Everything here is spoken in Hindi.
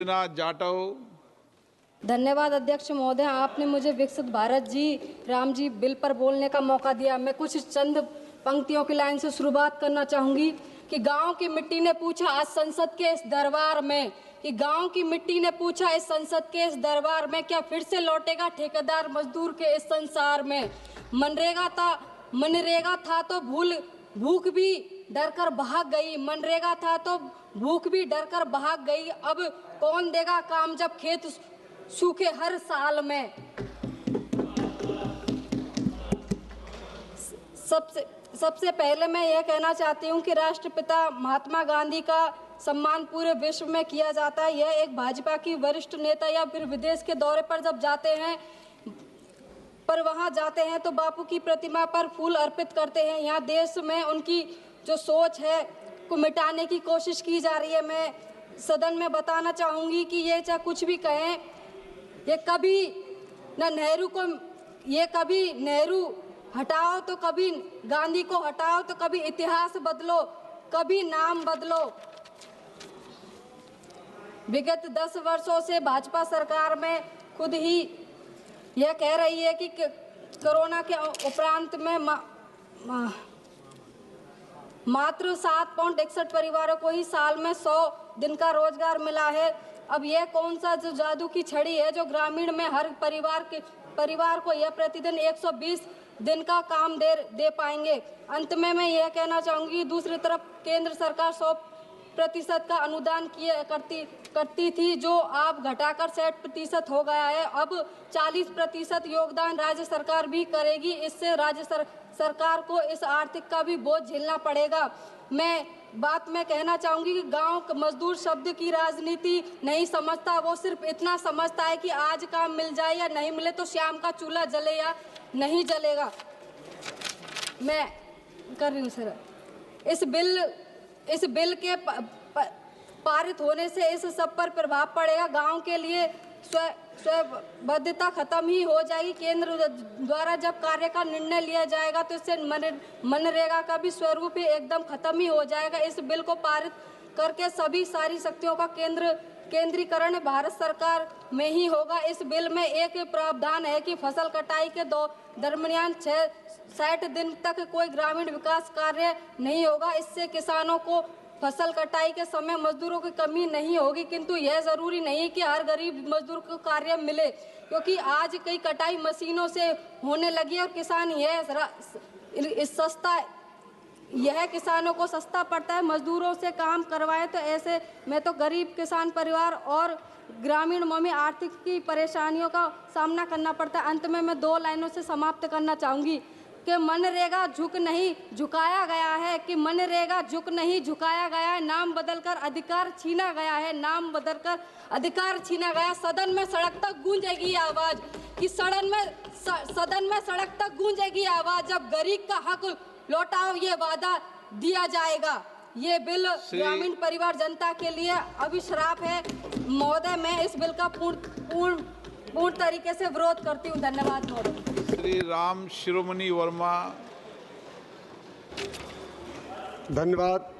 जाटव। धन्यवाद अध्यक्ष महोदय, आपने मुझे विकसित भारत जी राम जी बिल पर बोलने का मौका दिया। मैं कुछ चंद पंक्तियों की लाइन से शुरुआत करना चाहूंगी कि गांव की मिट्टी ने पूछा आज संसद के इस दरबार में, कि गांव की मिट्टी ने पूछा इस संसद के इस दरबार में, क्या फिर से लौटेगा ठेकेदार मजदूर के इस संसार में। मनरेगा था तो भूख भी डर कर भाग गई, मनरेगा था तो भूख भी डर कर भाग गई। अब कौन देगा काम जब खेत सूखे हर साल में। सबसे पहले मैं यह कहना चाहती हूँ कि राष्ट्रपिता महात्मा गांधी का सम्मान पूरे विश्व में किया जाता है। यह एक भाजपा की वरिष्ठ नेता या फिर विदेश के दौरे पर जब जाते हैं वहां जाते हैं तो बापू की प्रतिमा पर फूल अर्पित करते हैं। यहाँ देश में उनकी जो सोच है को मिटाने की कोशिश की जा रही है। मैं सदन में बताना चाहूंगी कि ये चाहे कुछ भी कहें, ये कभी नेहरू हटाओ तो कभी गांधी को हटाओ, तो कभी इतिहास बदलो, कभी नाम बदलो। विगत 10 वर्षों से भाजपा सरकार में खुद ही यह कह रही है कि कोरोना के उपरांत में मात्र 7.61 परिवारों को ही साल में 100 दिन का रोजगार मिला है। अब यह कौन सा जो जादू की छड़ी है जो ग्रामीण में हर परिवार को यह प्रतिदिन 120 दिन का काम दे पाएंगे। अंत में मैं यह कहना चाहूंगी, दूसरी तरफ केंद्र सरकार 100% का अनुदान करती थी, जो अब घटाकर 60% हो गया है। अब 40% योगदान राज्य सरकार भी करेगी। इससे राज्य सरकार को इस आर्थिक का भी बोझ झेलना पड़ेगा। मैं कहना चाहूंगी कि गांव मजदूर शब्द की राजनीति नहीं समझता, वो सिर्फ इतना समझता है कि आज काम मिल जाए या नहीं मिले तो शाम का चूल्हा जले या नहीं जलेगा। मैं कर रही हूँ सर। इस बिल के पारित होने से इस सब पर प्रभाव पड़ेगा। गांव के लिए स्वयंबद्धता खत्म ही हो जाएगी। केंद्र द्वारा जब कार्य का निर्णय लिया जाएगा तो इससे मनरेगा का भी स्वरूप ही एकदम खत्म ही हो जाएगा। इस बिल को पारित करके सारी शक्तियों का केंद्रीकरण भारत सरकार में ही होगा। इस बिल में एक प्रावधान है कि फसल कटाई के दरमियान 60 दिन तक कोई ग्रामीण विकास कार्य नहीं होगा। इससे किसानों को फसल कटाई के समय मजदूरों की कमी नहीं होगी, किंतु यह जरूरी नहीं कि हर गरीब मजदूर को कार्य मिले, क्योंकि आज कई कटाई मशीनों से होने लगी है और किसान यह किसानों को सस्ता पड़ता है मजदूरों से काम करवाए। तो ऐसे में तो गरीब किसान परिवार और ग्रामीणों में आर्थिक की परेशानियों का सामना करना पड़ता है। अंत में मैं 2 लाइनों से समाप्त करना चाहूँगी कि मनरेगा झुक नहीं झुकाया गया है, कि मनरेगा झुक नहीं झुकाया गया है, नाम बदलकर अधिकार छीना गया है, नाम बदलकर अधिकार छीना गया। सदन में सड़क तक गूंजेगी आवाज कि सदन में सड़क तक गूंजेगी आवाज, जब गरीब का हक लौटाओ ये वादा दिया जाएगा। ये बिल ग्रामीण परिवार जनता के लिए अभिशाप है। महोदय, मैं इस बिल का पूर्ण तरीके से विरोध करती हूँ। धन्यवाद महोदय। श्री राम शिरोमणि वर्मा। धन्यवाद।